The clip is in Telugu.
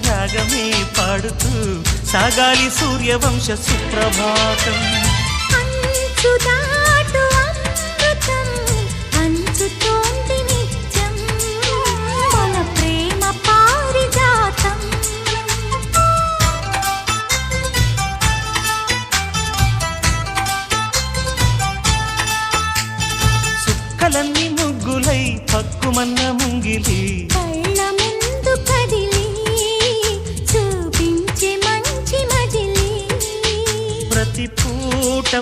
రాగమే పాడుతూ సాగాలి సూర్యవంశ సుప్రభాతం. అంచుదాటు అమృతం పంచుతోంది నిత్యం మన ప్రేమ పారిజాతం. చుక్కలన్నీ ముగ్గులై పక్కుమన్న ముంగిలి కళ్ళ ముందు కదిలి చూపించే మంచి మజిలీ ప్రతి పూట